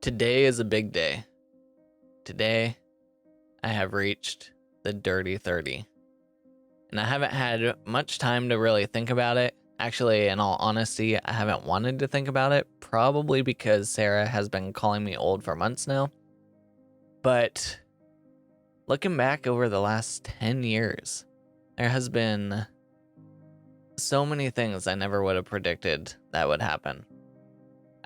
Today is a big day. Today, I have reached the dirty 30. And I haven't had much time to really think about it. Actually, in all honesty, I haven't wanted to think about it, probably because Sarah has been calling me old for months now. But looking back over the last 10 years, there has been so many things I never would have predicted that would happen.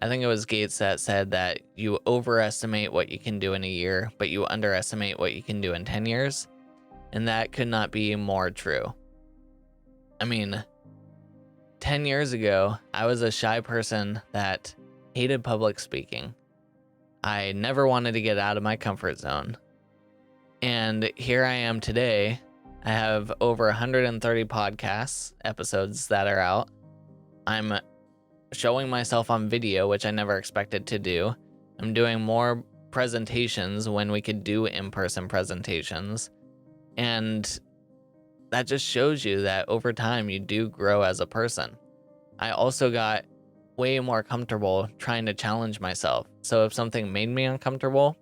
I think it was Gates that said that you overestimate what you can do in a year, but you underestimate what you can do in 10 years. And that could not be more true. I mean, 10 years ago, I was a shy person that hated public speaking. I never wanted to get out of my comfort zone. And here I am today. I have over 130 podcasts episodes that are out. I'm showing myself on video, which I never expected to do. I'm doing more presentations when we could do in-person presentations. And that just shows you that over time you do grow as a person. I also got way more comfortable trying to challenge myself. So if something made me uncomfortable,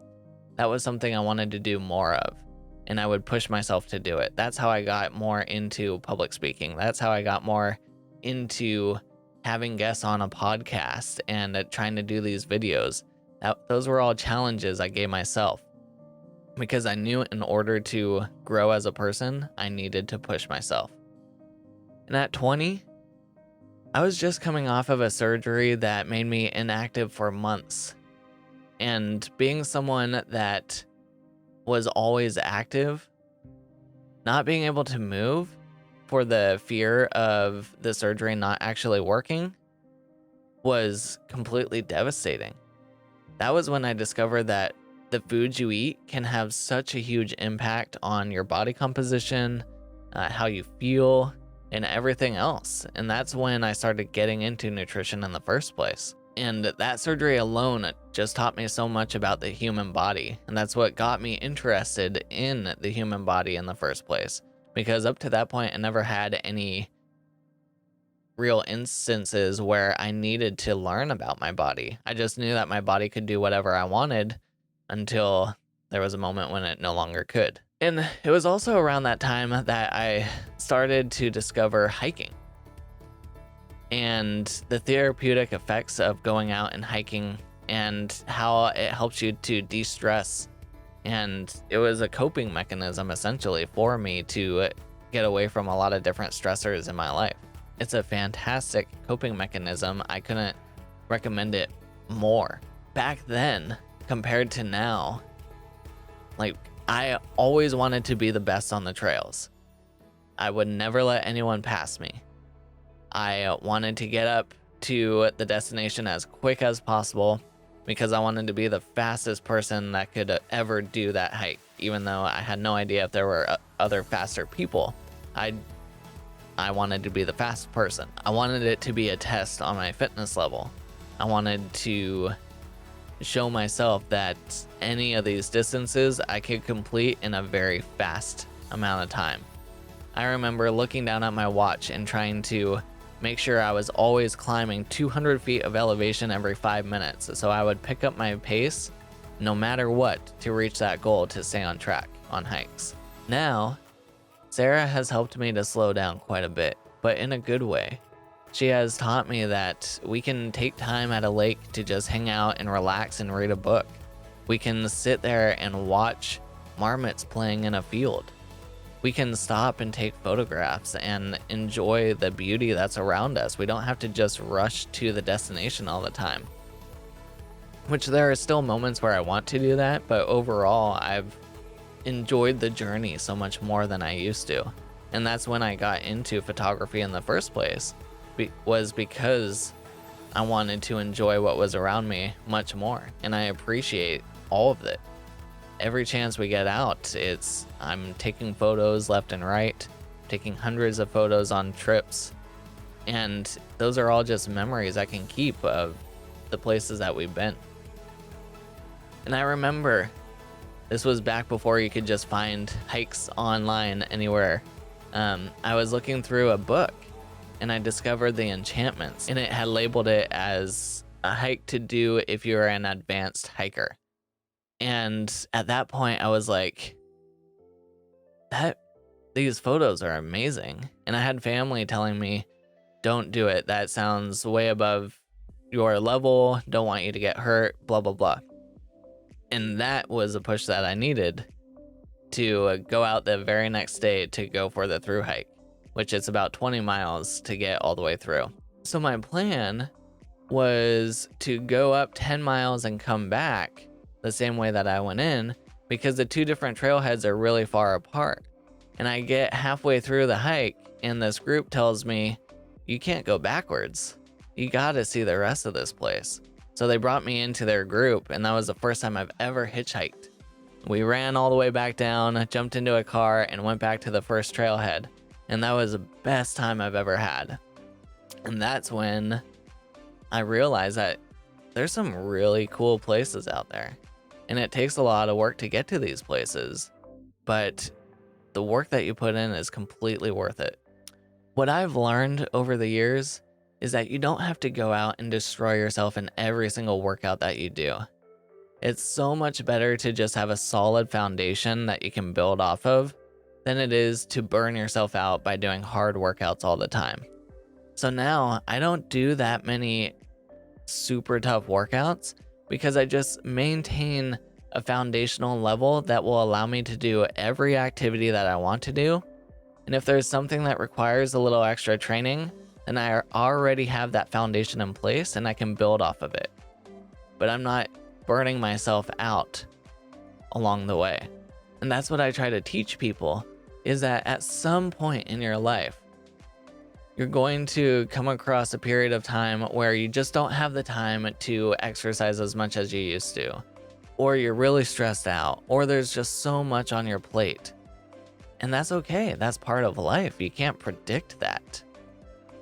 that was something I wanted to do more of. And I would push myself to do it. That's how I got more into public speaking. That's how I got more into having guests on a podcast and trying to do these videos. Those were all challenges I gave myself because I knew in order to grow as a person, I needed to push myself. And at 20, I was just coming off of a surgery that made me inactive for months. And being someone that was always active, not being able to move for the fear of the surgery not actually working was completely devastating. That was when I discovered that the foods you eat can have such a huge impact on your body composition, how you feel, and everything else. And that's when I started getting into nutrition in the first place. And that surgery alone just taught me so much about the human body. And that's what got me interested in the human body in the first place. Because up to that point, I never had any real instances where I needed to learn about my body. I just knew that my body could do whatever I wanted until there was a moment when it no longer could. And it was also around that time that I started to discover hiking and the therapeutic effects of going out and hiking and how it helps you to de-stress. And it was a coping mechanism essentially for me to get away from a lot of different stressors in my life. It's a fantastic coping mechanism. I couldn't recommend it more. Back then, compared to now, like I always wanted to be the best on the trails. I would never let anyone pass me. I wanted to get up to the destination as quick as possible because I wanted to be the fastest person that could ever do that hike, even though I had no idea if there were other faster people. I wanted to be the fast person. I wanted it to be a test on my fitness level. I wanted to show myself that any of these distances I could complete in a very fast amount of time. I remember looking down at my watch and trying to make sure I was always climbing 200 feet of elevation every 5 minutes. So I would pick up my pace no matter what to reach that goal to stay on track on hikes. Now, Sarah has helped me to slow down quite a bit, but in a good way. She has taught me that we can take time at a lake to just hang out and relax and read a book. We can sit there and watch marmots playing in a field. We can stop and take photographs and enjoy the beauty that's around us. We don't have to just rush to the destination all the time. Which there are still moments where I want to do that, but overall I've enjoyed the journey so much more than I used to. And that's when I got into photography in the first place, was because I wanted to enjoy what was around me much more. And I appreciate all of it. Every chance we get out, I'm taking photos left and right, taking hundreds of photos on trips. And those are all just memories I can keep of the places that we've been. And I remember this was back before you could just find hikes online anywhere. I was looking through a book and I discovered the enchantments, and it had labeled it as a hike to do if you're an advanced hiker. And at that point, I was like, that these photos are amazing. And I had family telling me, don't do it. That sounds way above your level. Don't want you to get hurt, blah, blah, blah. And that was a push that I needed to go out the very next day to go for the through hike, which is about 20 miles to get all the way through. So my plan was to go up 10 miles and come back the same way that I went in, because the two different trailheads are really far apart. And I get halfway through the hike and this group tells me, you can't go backwards. You gotta see the rest of this place. So they brought me into their group, and that was the first time I've ever hitchhiked. We ran all the way back down, jumped into a car, and went back to the first trailhead. And that was the best time I've ever had. And that's when I realized that there's some really cool places out there. And it takes a lot of work to get to these places, but the work that you put in is completely worth it. What I've learned over the years is that you don't have to go out and destroy yourself in every single workout that you do. It's so much better to just have a solid foundation that you can build off of than it is to burn yourself out by doing hard workouts all the time. So now I don't do that many super tough workouts because I just maintain a foundational level that will allow me to do every activity that I want to do. And if there's something that requires a little extra training, then I already have that foundation in place and I can build off of it. But I'm not burning myself out along the way. And that's what I try to teach people, is that at some point in your life, you're going to come across a period of time where you just don't have the time to exercise as much as you used to, or you're really stressed out, or there's just so much on your plate. And that's okay. That's part of life. You can't predict that.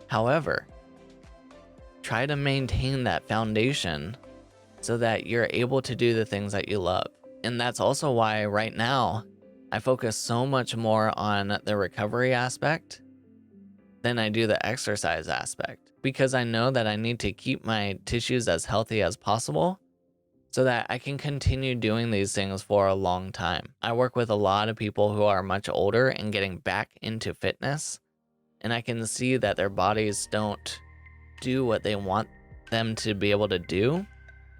However, try to maintain that foundation so that you're able to do the things that you love. And that's also why right now I focus so much more on the recovery aspect than I do the exercise aspect, because I know that I need to keep my tissues as healthy as possible so that I can continue doing these things for a long time. I work with a lot of people who are much older and getting back into fitness, and I can see that their bodies don't do what they want them to be able to do,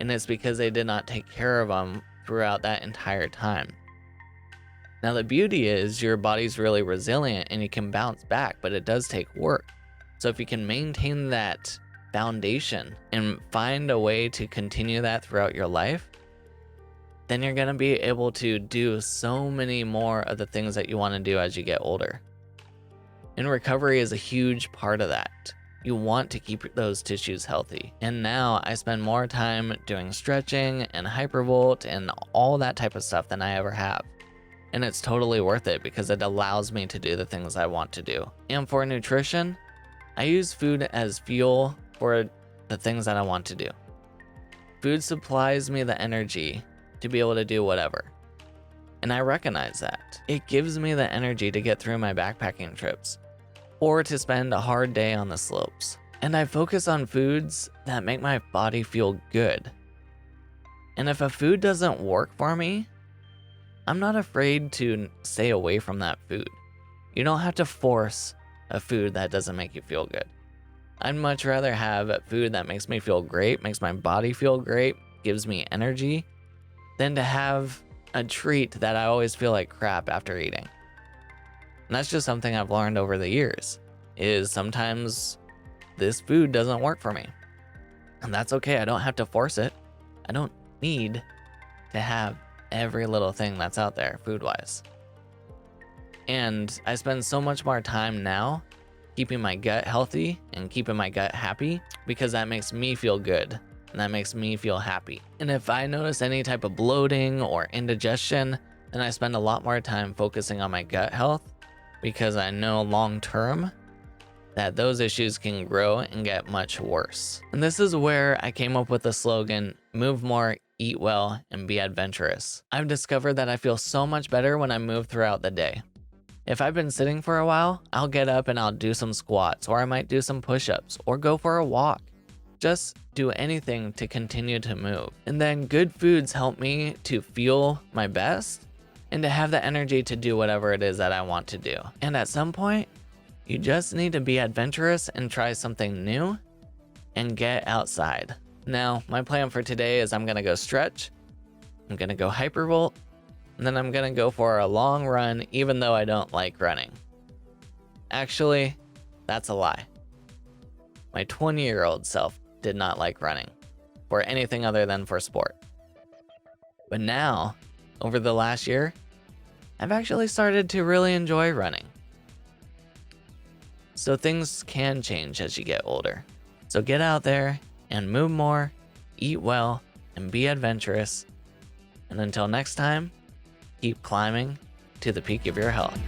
and it's because they did not take care of them throughout that entire time. Now the beauty is your body's really resilient and you can bounce back, but it does take work. So if you can maintain that foundation and find a way to continue that throughout your life, then you're gonna be able to do so many more of the things that you wanna do as you get older. And recovery is a huge part of that. You want to keep those tissues healthy. And now I spend more time doing stretching and hypervolt and all that type of stuff than I ever have. And it's totally worth it because it allows me to do the things I want to do. And for nutrition, I use food as fuel for the things that I want to do. Food supplies me the energy to be able to do whatever. And I recognize that. It gives me the energy to get through my backpacking trips or to spend a hard day on the slopes. And I focus on foods that make my body feel good. And if a food doesn't work for me, I'm not afraid to stay away from that food. You don't have to force a food that doesn't make you feel good. I'd much rather have a food that makes me feel great, makes my body feel great, gives me energy, than to have a treat that I always feel like crap after eating. And that's just something I've learned over the years, is sometimes this food doesn't work for me. And that's okay, I don't have to force it. I don't need to have every little thing that's out there food-wise. And I spend so much more time now keeping my gut healthy and keeping my gut happy because that makes me feel good and that makes me feel happy. And if I notice any type of bloating or indigestion, then I spend a lot more time focusing on my gut health because I know long term that those issues can grow and get much worse. And this is where I came up with the slogan, move more, eat well, and be adventurous. I've discovered that I feel so much better when I move throughout the day. If I've been sitting for a while, I'll get up and I'll do some squats, or I might do some push-ups, or go for a walk. just do anything to continue to move. And then good foods help me to feel my best and to have the energy to do whatever it is that I want to do. And at some point, you just need to be adventurous and try something new and get outside. Now, my plan for today is I'm gonna go stretch, I'm gonna go hypervolt, and then I'm gonna go for a long run even though I don't like running. Actually, that's a lie. My 20-year-old self did not like running for anything other than for sport. But now, over the last year, I've actually started to really enjoy running. So things can change as you get older. So get out there and move more, eat well, and be adventurous. And until next time, keep climbing to the peak of your health.